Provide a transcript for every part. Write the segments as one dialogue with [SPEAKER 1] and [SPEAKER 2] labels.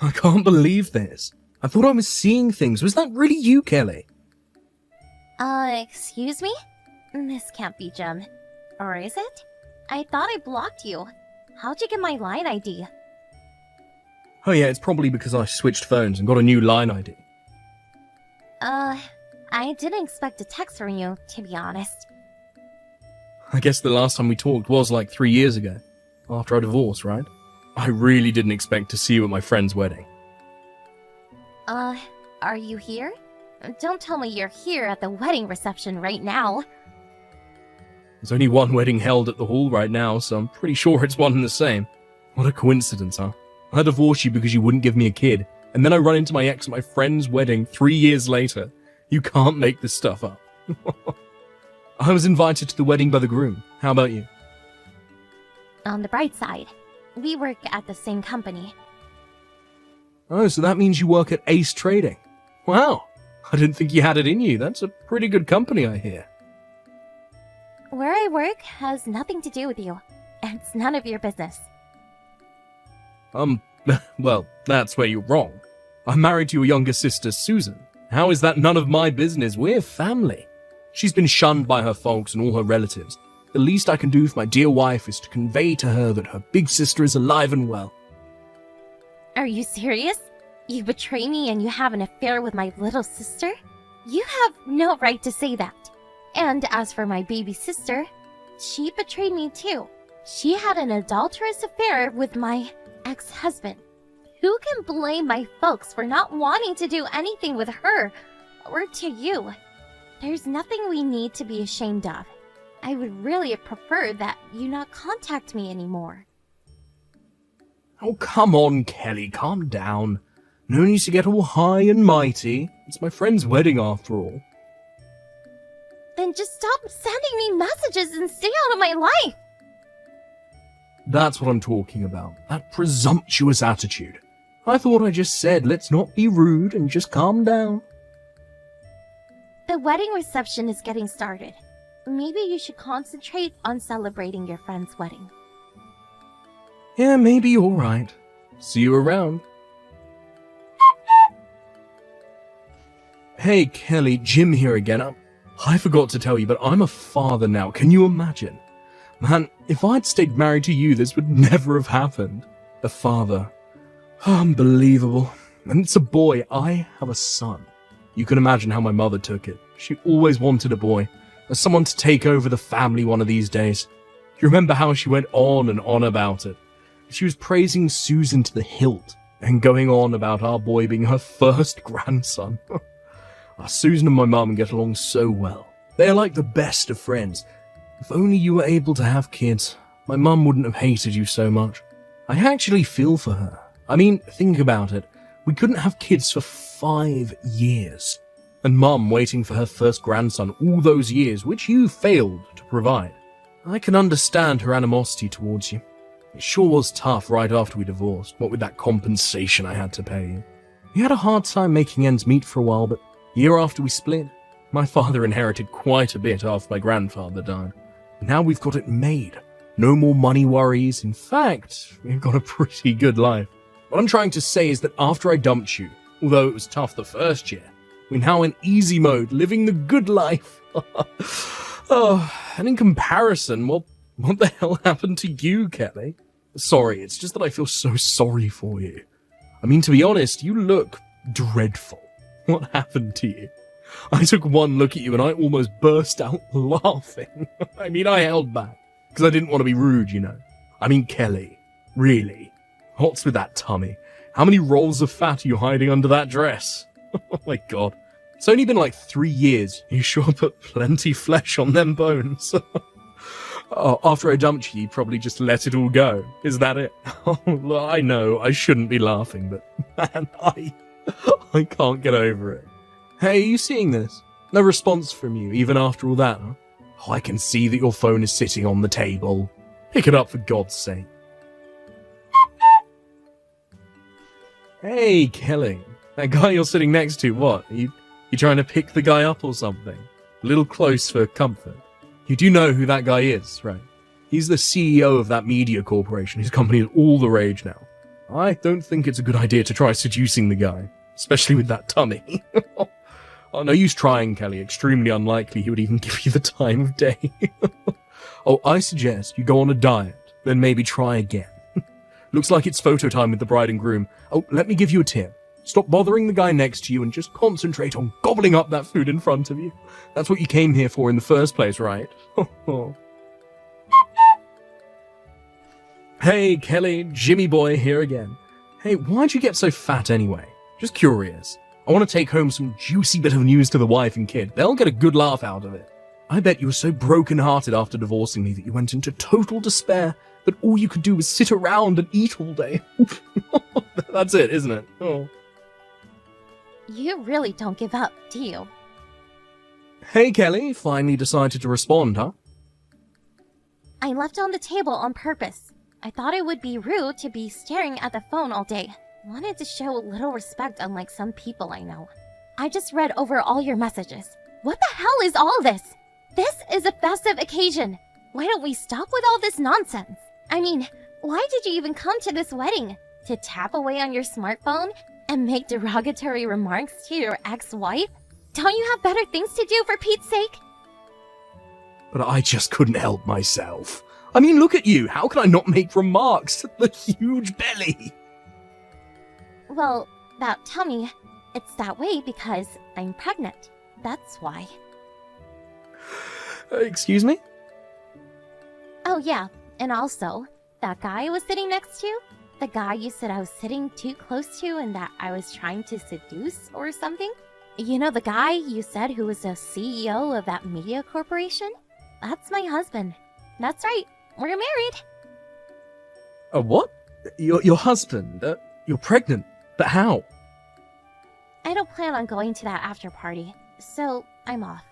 [SPEAKER 1] I can't believe this. I thought I was seeing things. Was that really you, Kelly?
[SPEAKER 2] Excuse me? This can't be Jem. Or is it? I thought I blocked you. How'd you get my line ID?
[SPEAKER 1] Oh yeah, it's probably because I switched phones and got a new line ID.
[SPEAKER 2] I didn't expect a text from you, to be honest.
[SPEAKER 1] I guess the last time we talked was like 3 years ago. After our divorce, right? I really didn't expect to see you at my friend's wedding.
[SPEAKER 2] Are you here? Don't tell me you're here at the wedding reception right now.
[SPEAKER 1] There's only one wedding held at the hall right now, so I'm pretty sure it's one and the same. What a coincidence, huh? I divorced you because you wouldn't give me a kid, and then I run into my ex at my friend's wedding 3 years later. You can't make this stuff up. I was invited to the wedding by the groom. How about you?
[SPEAKER 2] On the bright side, we work at the same company.
[SPEAKER 1] Oh, so that means you work at Ace Trading. Wow, I didn't think you had it in you. That's a pretty good company, I hear.
[SPEAKER 2] Where I work has nothing to do with you. It's none of your business.
[SPEAKER 1] Well, that's where you're wrong. I'm married to your younger sister, Susan. How is that none of my business? We're family. She's been shunned by her folks and all her relatives. The least I can do for my dear wife is to convey to her that her big sister is alive and well.
[SPEAKER 2] Are you serious? You betray me and you have an affair with my little sister? You have no right to say that. And as for my baby sister, she betrayed me too. She had an adulterous affair with my ex-husband. Who can blame my folks for not wanting to do anything with her or to you? There's nothing we need to be ashamed of. I would really have preferred that you not contact me anymore.
[SPEAKER 1] Oh, come on, Kelly, calm down. No need to get all high and mighty. It's my friend's wedding after all.
[SPEAKER 2] Then just stop sending me messages and stay out of my life!
[SPEAKER 1] That's what I'm talking about. That presumptuous attitude. I thought I just said, let's not be rude and just calm down.
[SPEAKER 2] The wedding reception is getting started. Maybe you should concentrate on celebrating your friend's wedding.
[SPEAKER 1] Yeah, maybe you're right. See you around. Hey, Kelly, Jim here again. I forgot to tell you, but I'm a father now. Can you imagine? Man, if I'd stayed married to you, this would never have happened. A father. Unbelievable. And it's a boy. I have a son. You can imagine how my mother took it. She always wanted a boy. As someone to take over the family one of these days. You remember how she went on and on about it? She was praising Susan to the hilt and going on about our boy being her first grandson. Susan and my mum get along so well. They are like the best of friends. If only you were able to have kids, my mum wouldn't have hated you so much. I actually feel for her. I mean, think about it. We couldn't have kids for 5 years. And mum waiting for her first grandson all those years, which you failed to provide. I can understand her animosity towards you. It sure was tough right after we divorced, what with that compensation I had to pay you. We had a hard time making ends meet for a while, but the year after we split, my father inherited quite a bit after my grandfather died. Now we've got it made. No more money worries. In fact, we've got a pretty good life. What I'm trying to say is that after I dumped you, although it was tough the first year, we're now in easy mode, living the good life. And in comparison, what the hell happened to you, Kelly? Sorry, it's just that I feel so sorry for you. I mean, to be honest, you look dreadful. What happened to you? I took one look at you and I almost burst out laughing. I mean, I held back, because I didn't want to be rude, you know. I mean, Kelly, really? What's with that tummy? How many rolls of fat are you hiding under that dress? Oh my god. It's only been like 3 years. You sure put plenty flesh on them bones. Oh, after I dumped you, you probably just let it all go. Is that it? Oh, I know, I shouldn't be laughing, but man, I can't get over it. Hey, are you seeing this? No response from you, even after all that, huh? Oh, I can see that your phone is sitting on the table. Pick it up for God's sake. Hey, Kelly. That guy you're sitting next to, what? You trying to pick the guy up or something? A little close for comfort. You do know who that guy is, right? He's the CEO of that media corporation. His company is all the rage now. I don't think it's a good idea to try seducing the guy, especially with that tummy. Oh, no use trying, Kelly. Extremely unlikely he would even give you the time of day. Oh, I suggest you go on a diet, then maybe try again. Looks like it's photo time with the bride and groom. Oh, let me give you a tip. Stop bothering the guy next to you and just concentrate on gobbling up that food in front of you. That's what you came here for in the first place, right? Hey, Kelly, Jimmy boy here again. Hey, why'd you get so fat anyway? Just curious. I want to take home some juicy bit of news to the wife and kid. They'll get a good laugh out of it. I bet you were so broken-hearted after divorcing me that you went into total despair that all you could do was sit around and eat all day. That's it, isn't it? Oh.
[SPEAKER 2] You really don't give up, do you?
[SPEAKER 1] Hey, Kelly, finally decided to respond, huh?
[SPEAKER 2] I left it on the table on purpose. I thought it would be rude to be staring at the phone all day. Wanted to show a little respect, unlike some people I know. I just read over all your messages. What the hell is all this? This is a festive occasion. Why don't we stop with all this nonsense? I mean, why did you even come to this wedding? To tap away on your smartphone and make derogatory remarks to your ex-wife? Don't you have better things to do, for Pete's sake?
[SPEAKER 1] But I just couldn't help myself. I mean, look at you. How can I not make remarks? The huge belly.
[SPEAKER 2] Well, that tummy, it's that way because I'm pregnant. That's why.
[SPEAKER 1] Excuse me?
[SPEAKER 2] Oh yeah, and also, that guy I was sitting next to? The guy you said I was sitting too close to and that I was trying to seduce or something? You know the guy you said who was the CEO of that media corporation? That's my husband. That's right, we're married.
[SPEAKER 1] What? Your husband? You're pregnant? But how?
[SPEAKER 2] I don't plan on going to that after party, so I'm off.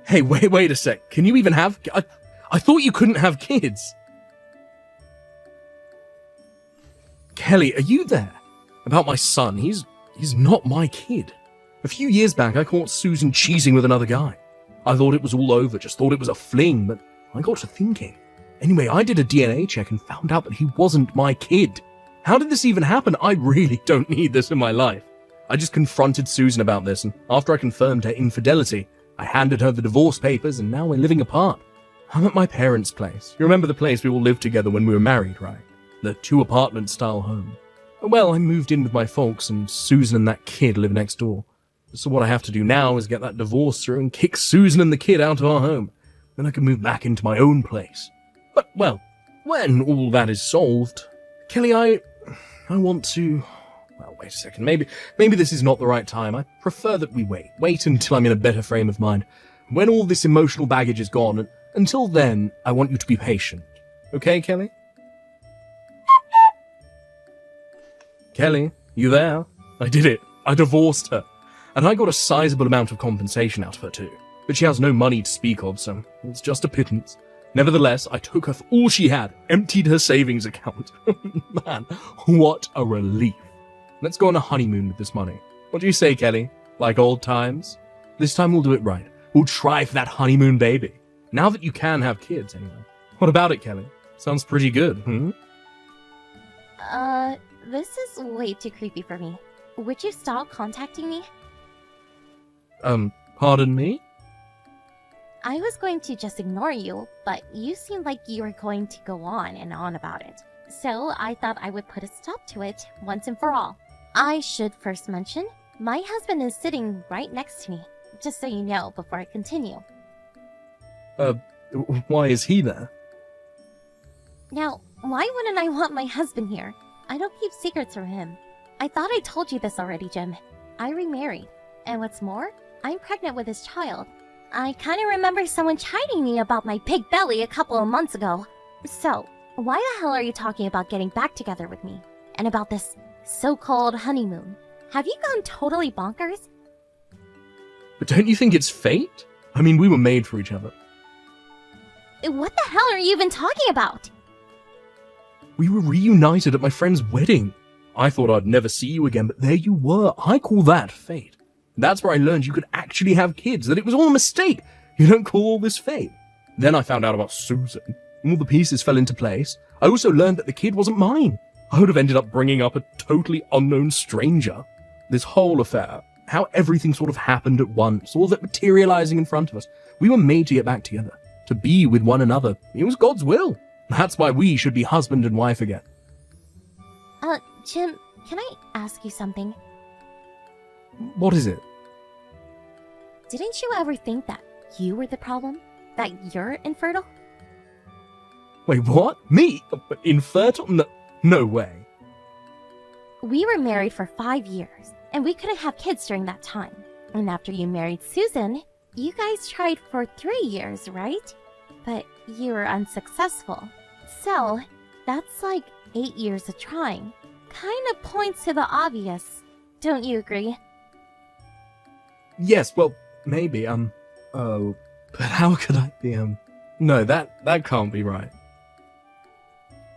[SPEAKER 1] Hey, wait a sec. Can you even have... I thought you couldn't have kids. Kelly, are you there? About my son, he's not my kid. A few years back, I caught Susan cheating with another guy. I thought it was all over, just thought it was a fling, but I got to thinking. Anyway, I did a DNA check and found out that he wasn't my kid. How did this even happen? I really don't need this in my life. I just confronted Susan about this, and after I confirmed her infidelity, I handed her the divorce papers, and now we're living apart. I'm at my parents' place. You remember the place we all lived together when we were married, right? The 2-apartment-style home. Well, I moved in with my folks, and Susan and that kid live next door. So what I have to do now is get that divorce through and kick Susan and the kid out of our home. Then I can move back into my own place. But, well, when all that is solved, Kelly, I want to... Well, wait a second. Maybe this is not the right time. I prefer that we wait. Wait until I'm in a better frame of mind. When all this emotional baggage is gone, and until then, I want you to be patient. Okay, Kelly? Kelly, you there? I did it. I divorced her. And I got a sizable amount of compensation out of her too. But she has no money to speak of, so it's just a pittance. Nevertheless, I took her for all she had, emptied her savings account. Man, what a relief. Let's go on a honeymoon with this money. What do you say, Kelly? Like old times? This time we'll do it right. We'll try for that honeymoon baby. Now that you can have kids, anyway. What about it, Kelly? Sounds pretty good, hmm?
[SPEAKER 2] This is way too creepy for me. Would you stop contacting me?
[SPEAKER 1] Pardon me?
[SPEAKER 2] I was going to just ignore you, but you seemed like you were going to go on and on about it. So I thought I would put a stop to it once and for all. I should first mention, my husband is sitting right next to me, just so you know before I continue.
[SPEAKER 1] Why is he there?
[SPEAKER 2] Now, why wouldn't I want my husband here? I don't keep secrets from him. I thought I told you this already, Jim. I remarried. And what's more, I'm pregnant with his child. I kinda remember someone chiding me about my big belly a couple of months ago. So, why the hell are you talking about getting back together with me? And about this so-called honeymoon? Have you gone totally bonkers?
[SPEAKER 1] But don't you think it's fate? I mean, we were made for each other.
[SPEAKER 2] What the hell are you even talking about?
[SPEAKER 1] We were reunited at my friend's wedding. I thought I'd never see you again, but there you were. I call that fate. That's where I learned you could actually have kids, that it was all a mistake. You don't call all this fate. Then I found out about Susan, and all the pieces fell into place. I also learned that the kid wasn't mine. I would have ended up bringing up a totally unknown stranger. This whole affair, how everything sort of happened at once, all of it materializing in front of us. We were made to get back together, to be with one another. It was God's will. That's why we should be husband and wife again.
[SPEAKER 2] Jim, can I ask you something?
[SPEAKER 1] What is it?
[SPEAKER 2] Didn't you ever think that you were the problem? That you're infertile?
[SPEAKER 1] Wait, what? Me? Infertile? No way.
[SPEAKER 2] We were married for 5 years, and we couldn't have kids during that time. And after you married Susan, you guys tried for 3 years, right? But you were unsuccessful. So, that's like 8 years of trying. Kind of points to the obvious. Don't you agree?
[SPEAKER 1] Yes, well, maybe, oh, but how could I be, no, that can't be right.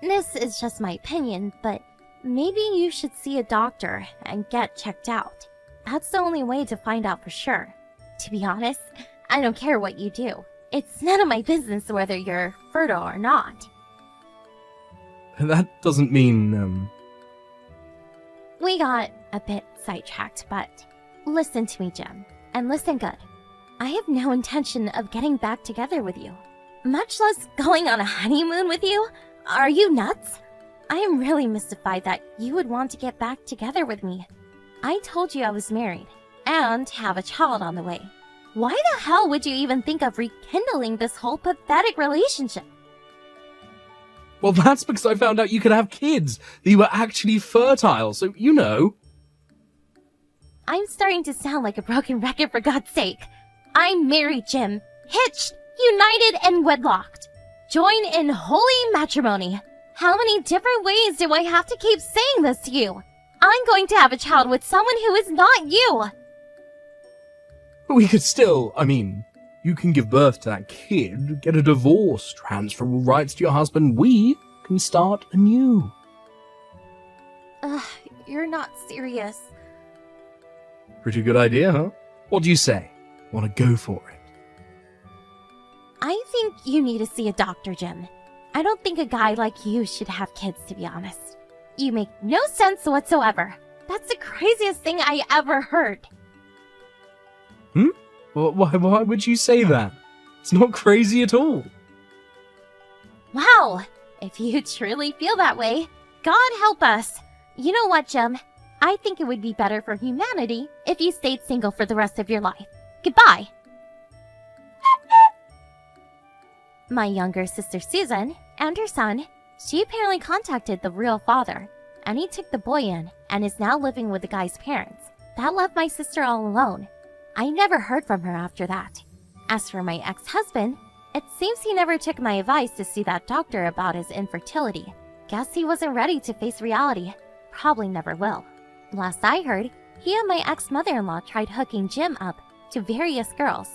[SPEAKER 2] This is just my opinion, but maybe you should see a doctor and get checked out. That's the only way to find out for sure. To be honest, I don't care what you do. It's none of my business whether you're fertile or not.
[SPEAKER 1] That doesn't mean,
[SPEAKER 2] We got a bit sidetracked, but listen to me, Jim, and listen good. I have no intention of getting back together with you, much less going on a honeymoon with you. Are you nuts? I am really mystified that you would want to get back together with me. I told you I was married and have a child on the way. Why the hell would you even think of rekindling this whole pathetic relationship?
[SPEAKER 1] well, that's because I found out you could have kids, that you were actually fertile, so, you know.
[SPEAKER 2] I'm starting to sound like a broken record, for God's sake. I'm married, Jim. Hitched, united, and wedlocked. Join in holy matrimony. How many different ways do I have to keep saying this to you? I'm going to have a child with someone who is not you.
[SPEAKER 1] But we could still, you can give birth to that kid, get a divorce, transfer all rights to your husband. We can start anew.
[SPEAKER 2] Ugh, you're not serious.
[SPEAKER 1] Pretty good idea, huh? What do you say? Want to go for it?
[SPEAKER 2] I think you need to see a doctor, Jim. I don't think a guy like you should have kids, to be honest. You make no sense whatsoever. That's the craziest thing I ever heard.
[SPEAKER 1] Why would you say that? It's not crazy at all.
[SPEAKER 2] Wow, if you truly feel that way, God help us. You know what, Jim? I think it would be better for humanity if you stayed single for the rest of your life. Goodbye. My younger sister Susan and her son, she apparently contacted the real father, and he took the boy in and is now living with the guy's parents. That left my sister all alone. I never heard from her after that. As for my ex-husband, it seems he never took my advice to see that doctor about his infertility. Guess he wasn't ready to face reality. Probably never will. Last I heard, he and my ex-mother-in-law tried hooking Jim up to various girls.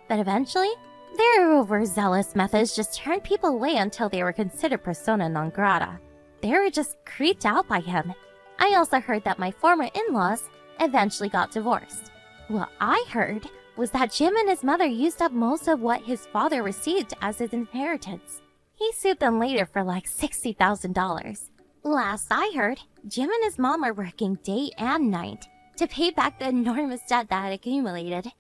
[SPEAKER 2] But eventually, their overzealous methods just turned people away until they were considered persona non grata. They were just creeped out by him. I also heard that my former in-laws eventually got divorced. What I heard was that Jim and his mother used up most of what his father received as his inheritance. He sued them later for like $60,000. Last I heard, Jim and his mom are working day and night to pay back the enormous debt that had accumulated.